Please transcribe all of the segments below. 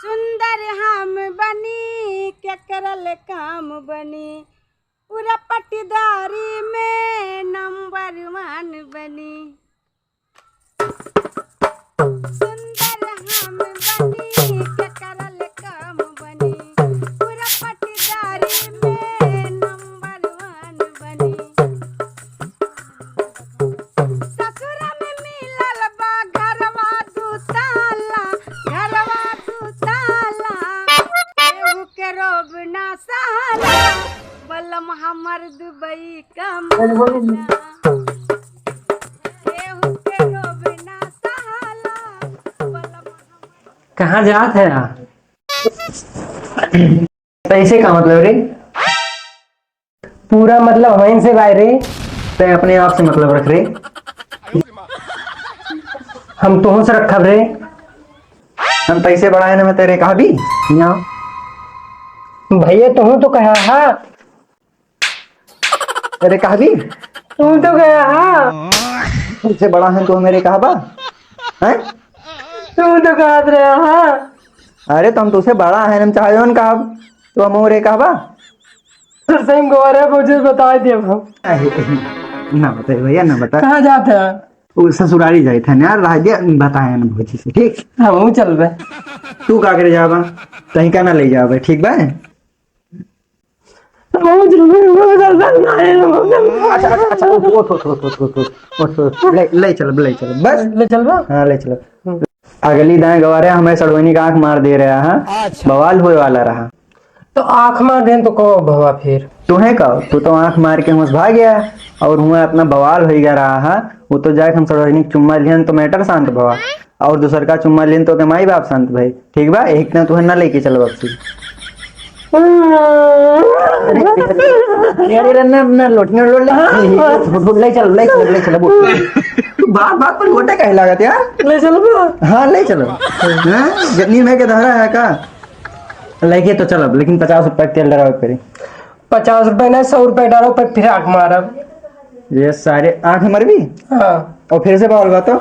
सुंदर हम बनी क्या करल काम बनी पूरा पट्टीदारी में नंबर 1 बनी। सुंदर हम बनी क्या करल काम बनी पूरा पट्टीदारी में नंबर 1 बनी। ससुर में मिलल बा घरवा दू ताला केहू के रोब ना सहाला बलम हमर दुबई का माला। केहू के रोब ना सहाला बलम हमर। कहाँ जात है पैसे का मतलब रे? पूरा मतलब वहीं से गाय रे। ते अपने आप से मतलब रख रे। हम तो से रखा रे। हम पैसे बढ़ाए ना मैं तेरे कहा भी यहाँ भैया तुम तो कहा हा। तेरे कहा भी तुम तो कहा हा। तुझसे बड़ा है तो मेरे कहा बा है? तुम तो कहा रहे हा। अरे तुम तुझसे बड़ा है हम चाहे न कहा तो हम रे कहा बा सही गौर मुझे बता दे। ना बताइए भैया ना बता। कहाँ जाते हैं? वो ससुरारी जाए थे यार राज बताए ना भौजी से ठीक। हम चल बे। तू का करे जाबा कहीं का ना ले जाबे ठीक बा। ले चल बस ले चल बा। हाँ ले चलो। अगली दाएं गवारे हमें सड़वनी का आंख मार दे रहा है। बवाल होए वाला रहा तो आंख मार दे तो कहो भवा फिर तुम्हें कहो तू तो आंख मार के हमसे भाग गया और हुआ अपना बवाल हो गया रहा है। वो तो जाए हम सड़वनी चुम्मा लियन तो मैटर शांत भवा और दूसर का चुम्मा लियन तो के माई बाप शांत भाई ठीक बा। एक ना तुम्हें ना लेके चलो वापसी। बात बात पर गोटे कहे लागत यार। ले चलो। हाँ ले चलो जितनी में के धरा है का लेके तो चलो लेकिन 50 रुपए तेल डराओ करी। 50 रुपए ना 100 रुपए डालो पर फिर आंख मारब। ये सारे आंख मर भी हाँ और फिर से बाल बात तो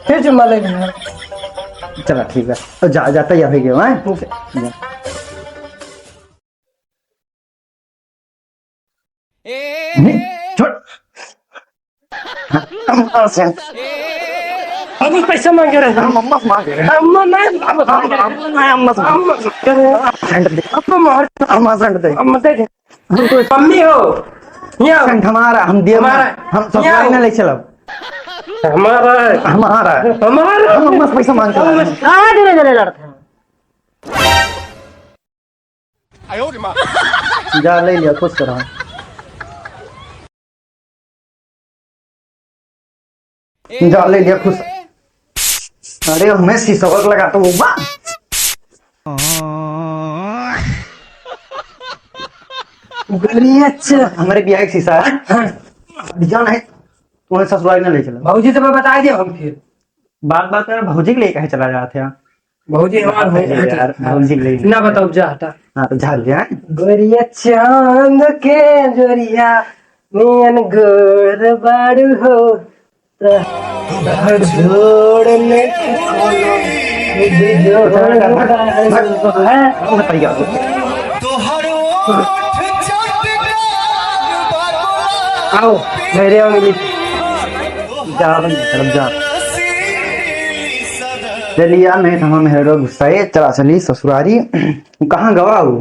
फिर चुम्मा ले लेना। चला ठीक है और जाता या फिर गया छोड़ अब पैसा मांगे रहे मम्मा मांगे अम्मा नहीं अम्मा दे मम्मी हो हमारा हम दिए हम सब ना ले चलो हमारा हमारा हमारा हम बस पैसा मांगते जा ले लिया खुश करा। जा ले लिया खुश। अरे हमें शीशवक लगा तो वो बा अच्छा हमारे बिया एक शीशा है जान है तुम्हें ससुराल ना ले चलो। भाजी तो मैं बता दिया हम फिर बात बात में भौजी के लिए कहे चला जाते हैं। भाजी हमारा यार भौजी के लिए ना बताओ जा हटा। हाँ तो झाल जाए गोरिया चांद के जोरिया नियन गोर बाड़ू हो जोड़ने आओ मेरे जा चलिए यार नहीं था मेरे गुस्सा चला चली ससुरारी कहाँ गवा हूँ।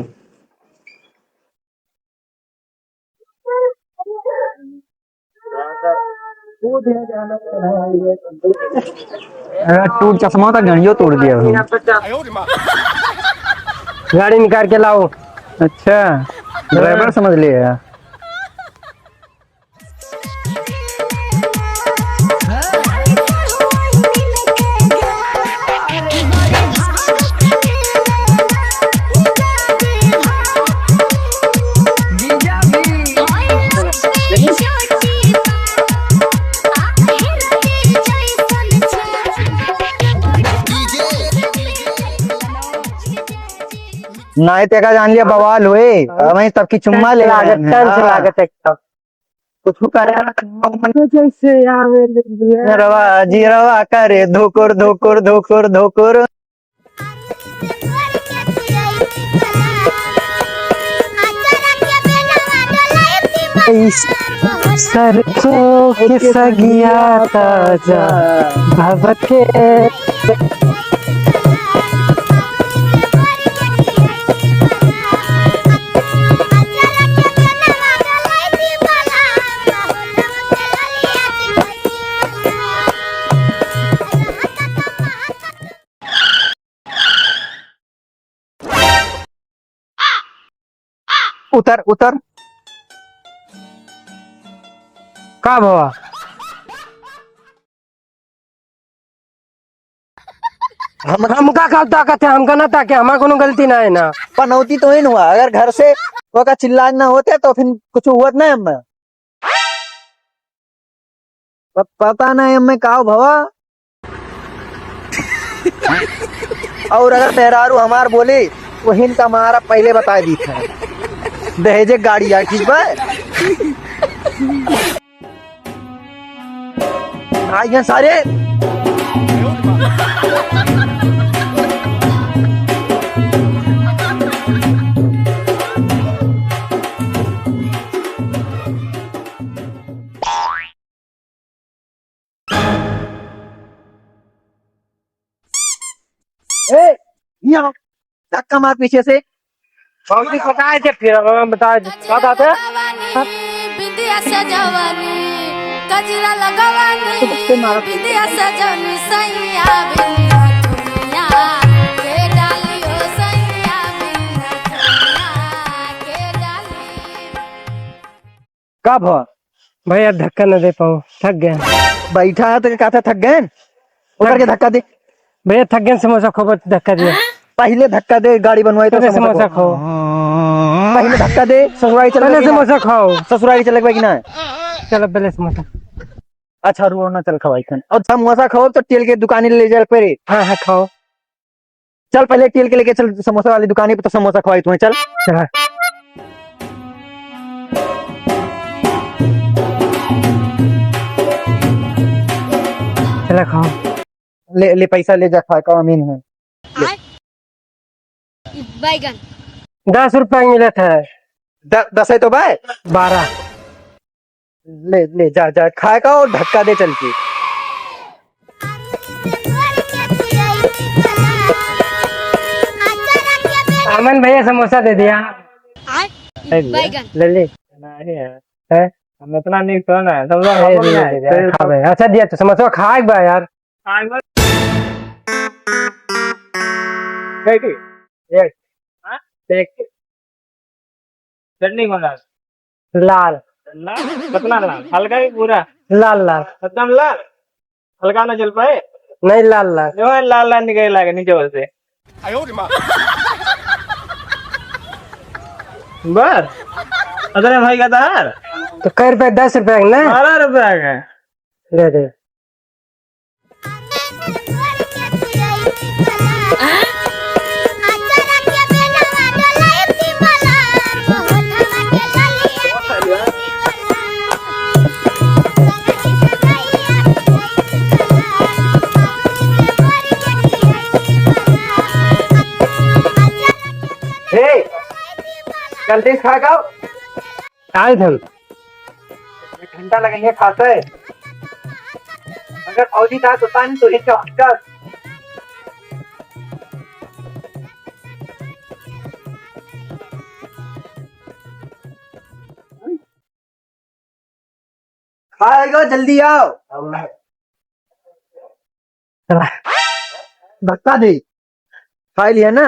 टूट चश्मा तो घड़ियों तोड़ दिया गाड़ी निकाल के लाओ। अच्छा ड्राइवर समझ लिया। नहीं तेरा जान लिया बवाल हुए वहीं सबकी चुम्मा ले लागत कुछ जैसे रवा जी रवा करे धोकुर धोकुर धोकुर धोकुर। सरसों के सगिया ताजा भवते उतर उतर का भवा हमका का ताकत है हमका ना ताकि हमारा कोनो गलती ना है ना पनौती तो ही हुआ अगर घर से वो का चिल्ला ना होते तो फिर कुछ हुआ ना हमें पता नहीं हमें का भवा और अगर मेहरारू हमार बोले वो हिंद का मारा पहले बता दी था दहेजे गाड़ी यार ठीक बा भाई सारे यहाँ धक्का मार पीछे से बाबूजी बताए थे फिर बताए क्या बात है बिंदिया सजवानी गजरा लगवानी बिंदिया सजवानी सैया बिना दुनिया के डालियो सैया बिना दुनिया के डाली कब हो भैया धक्का न दे पाऊँ थक गए बैठा है तो कहता थक गए उतर के धक्का दे भैया थक गए समोसा खो धक्का दिया पहले धक्का दे गाड़ी बनवाई तो समोसा खाओ पहले धक्का दे ससुराली चले समोसा खाओ ससुराली चले कि ना चलो पहले समोसा अच्छा रुओ ना चल खवाई खान और समोसा खाओ तो तेल के दुकान ले जा पे हाँ हाँ खाओ चल पहले तेल के लेके चल समोसा वाली दुकान पे तो समोसा खवाई तुम्हें चल चला चला खाओ ले पैसा ले जा खा का अमीन है बैगन 10 रुपए मिला था 10 है तो भाई 12 ले जा जा खाए का और धक्का दे चल के अमन भैया समोसा दे दिया बैगन ले ले नहीं है हम इतना नहीं खाना है समझो खा भाई अच्छा दिया तो समोसा खा एक बार यार चटनी बना लाल लाल कितना लाल हल्का ही पूरा लाल लाल एकदम लाल हल्का ना चल पाए नहीं लाल लाल जो है लाल लाल निकल लागे नीचे बल से बस अरे भाई का तार तो कै रुपए 10 रुपए ना 12 रुपया का दे दे जल्दी खा खाओ आए थे 1 घंटा लगेंगे खाते अगर फौजी था तो पानी तो एक हफ्ता खाएगा जल्दी आओ धक्का दे खा लिया ना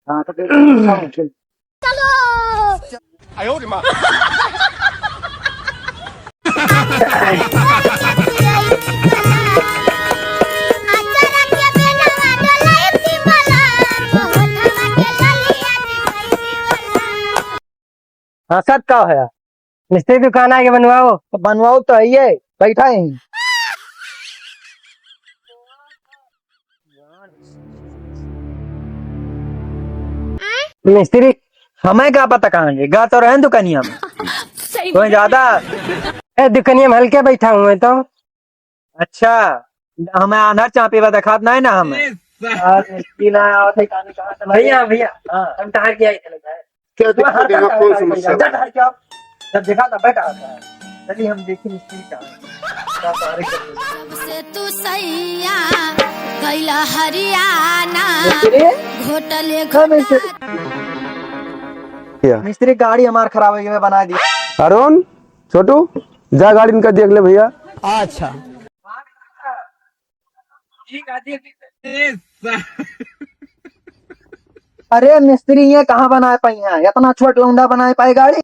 हाँ तो हाँ सच का है मिस्त्री दुकान आके बनवाओ तो बनवाओ तो है ये बैठा है मिस्त्री हमें क्या पता कहाँ गए गा तो रहे दुकानिया में तो ज्यादा दुकानिया में हल्के बैठा हूँ मैं तो अच्छा हमें आना चापे बा दिखात नहीं ना हमें भैया भैया हम टहर के आए थे क्या दिक्कत है? कौन समस्या? जब देखा था बैठा था, चलिए हम देखें मिस्त्री का क्या तारीख कर रहे हैं। जब से तू सैया गैला हरियाणा घोटले मिस्त्री गाड़ी हमार खराब हो गई बना दी। अरुण छोटू जा गाड़ी इनका देख ले भैया। अच्छा अरे मिस्त्री ये कहाँ बनाए पाई है, इतना छोट लौंडा बनाए पाए गाड़ी।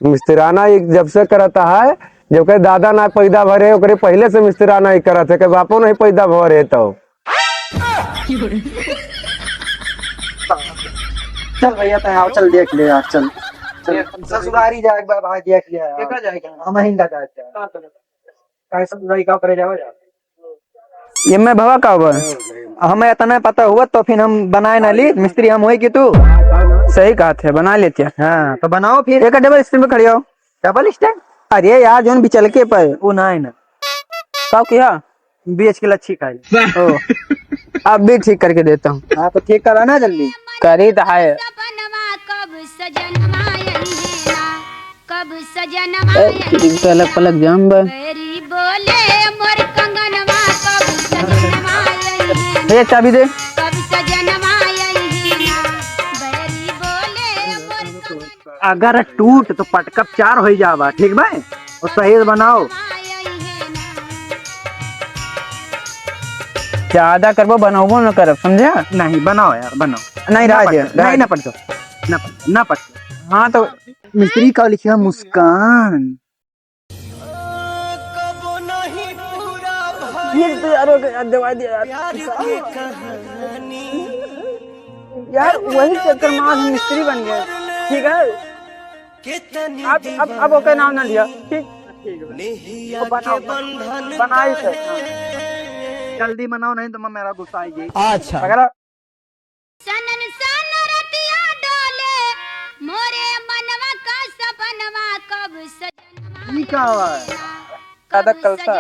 मिस्त्राना एक जब से करता है जब के दादा ना पैदा भरे ओकरे पहले से मिस्त्राना ही करत है के बापो नहीं पैदा भरे तो। चल भैया तो आओ, चल देख ले यार, चल चल ससुरारी जा एक बार भाई देख लिया यार। केका जाएगा हम हिंदा जाते हैं कैसे ससुरारी का करे जाओ यार। ये मैं भवा का हुआ हमें इतना पता हुआ तो फिर हम बनाए ना ली मिस्त्री हम होए कि तू सही कहा थे बना लेते हैं। हाँ तो बनाओ फिर। एक डबल स्टैंड पे खड़ी हो। डबल स्टैंड अरे यार जोन भी चल के पर वो ना है ना का किया बीच के लच्छी खाई। ओ अब भी ठीक करके देता हूँ। हाँ तो ठीक करा ना जल्दी। करी तो है सपनवा कब सजनवा यही कब सजनवा अलग पलक जाम बा मेरी बोले मोर कंगनवा कब सजनवा यही भैया चाबी दे। कब सजनवा यही मेरी बोले मोर कंगनवा अगर टूट तो पटकप 4 हो जावा ठीक बा और सही बनाओ। यही ज्यादा करबो बनाबो न करब समझा। नहीं बनाओ यार बनाओ। नहीं राज नहीं ना पढ़ो ना पढ़। हाँ तो मिस्त्री का लिखा मुस्कान। ये तो यार दवा दिया यार वही चक्कर में आज मिस्त्री बन गया। ठीक है अब ओके नाम ना लिया। ठीक बनाओ बनाई से जल्दी बनाओ नहीं तो मेरा गुस्सा आएगी। अच्छा अगर सनन सन रतिया डोले मोरे मनवा का सपनवा कब सजनवा ये क्या हुआ दादा कलसा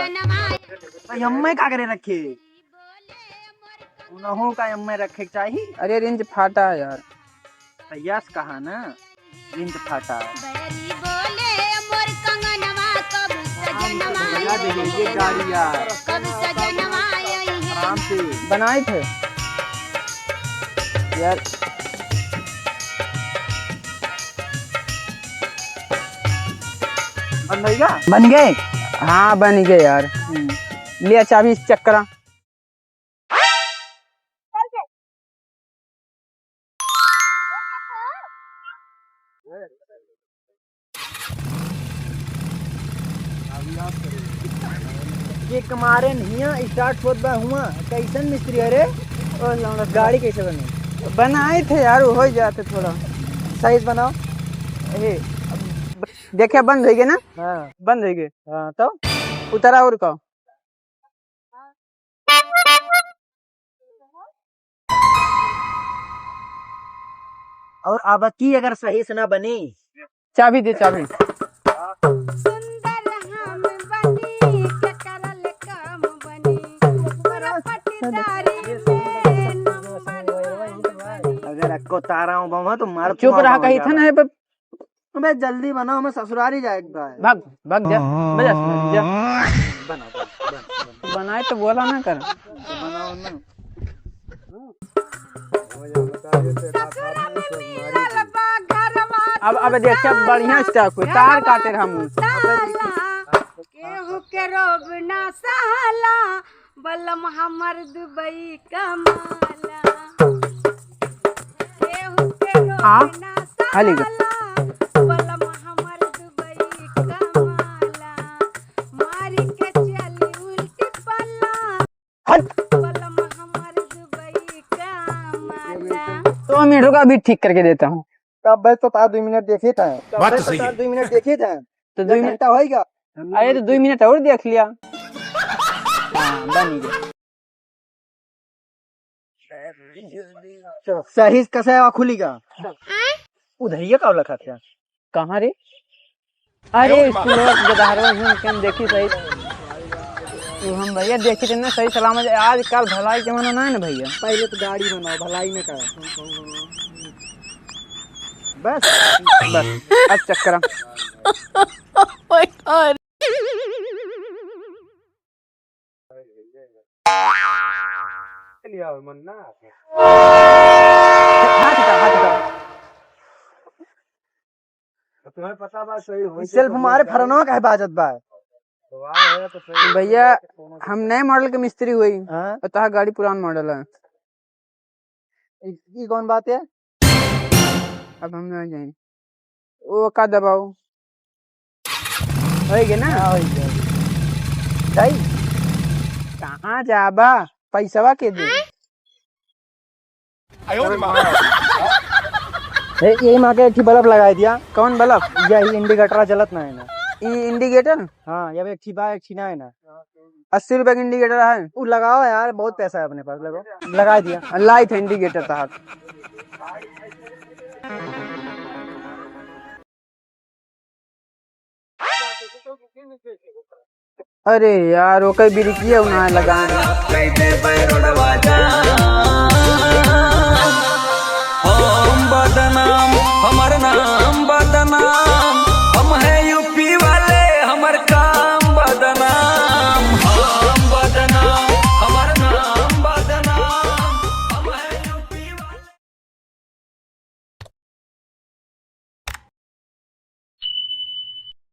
भाई अम्मे का करे रखे उन्हों का अम्मे रखे चाहिए। अरे रेंज फाटा है यार। यस कहा ना रिंच फाटा बैरी बोले मोर कंगनवा कब सजनवा बना देंगे ये गाड़ी यार कब सजनवा यही आराम से। बनाए थे यार। बन गया बन गए। हाँ बन गए यार। लिया चाबी चेक करा। ये कमारे नहीं स्टार्ट होत बा हुआ कैसन मिस्त्री अरे गाड़ी कैसे बनी। बनाए थे यार हो जाते थोड़ा साइज बनाओ। ए देखे बंद हो गए ना। हाँ बंद हो गए। हाँ तो उतरा और का और अब की अगर सही से ना बनी चाबी दे चाबी। सुंदर हम बनी के करल काम बनी पूरा पटीदारी में नंबर अगर को तारा हूँ बाबा तो मार चुप रहा कही था ना। अबे जल्दी बनाओ हमें ससुरारी जाएगा। भाग भाग जा बजा जा। बनाए तो बोला ना कर। बनाओ ना अब देखिए बढ़िया स्टॉक हुई तार काटे हम। केहू के रोब ना सहाला बलम हमर दुबई कमाला केहू के रोब ना खाली सहाला बलम हमर दुबई कमाला मारी के चली उल्टी पल्ला बलम हमर दुबई कमाला। 2 मिनट रुका अभी ठीक करके देता हूँ। तब बस तो 2 मिनट देखे थे। बात तो सही है। 2 मिनट देखे थे तो 2 मिनट घंटा होएगा। अरे तो 2 मिनट और देख लिया। हाँ बन गया। सही कैसे है खुलीगा उधर ही का लखा था कहाँ रे। अरे गदारवा हम देखी सही तो हम भैया देखे थे ना सही सलामत। आज कल भलाई के मना ना भैया। पहले तो गाड़ी बनाओ भलाई में का बस अब चक्कर तुम्हें पता बा सही सेल्फ हमारे फरनवा का बाजत बा भैया हम नए मॉडल के मिस्त्री हुई और तहा गाड़ी पुरान मॉडल है। इसकी कौन बात है? अब हम ना जाए वो का दबाओ होएगे ना सही कहाँ जाबा पैसवा के दे यही माँ के एक बल्ब लगा दिया। कौन बल्ब यही इंडिकेटर जलत ना है ना। ई इंडिकेटर हाँ ये एक छिपा एक छिना है ना। 80 रुपए का इंडिकेटर है वो लगाओ यार, बहुत पैसा है अपने पास, लगाओ। लगा दिया। लाइट है इंडिकेटर तहा अरे यार वो कई बिरिकिया उन्हें लगाए हम बदनाम हमार नाम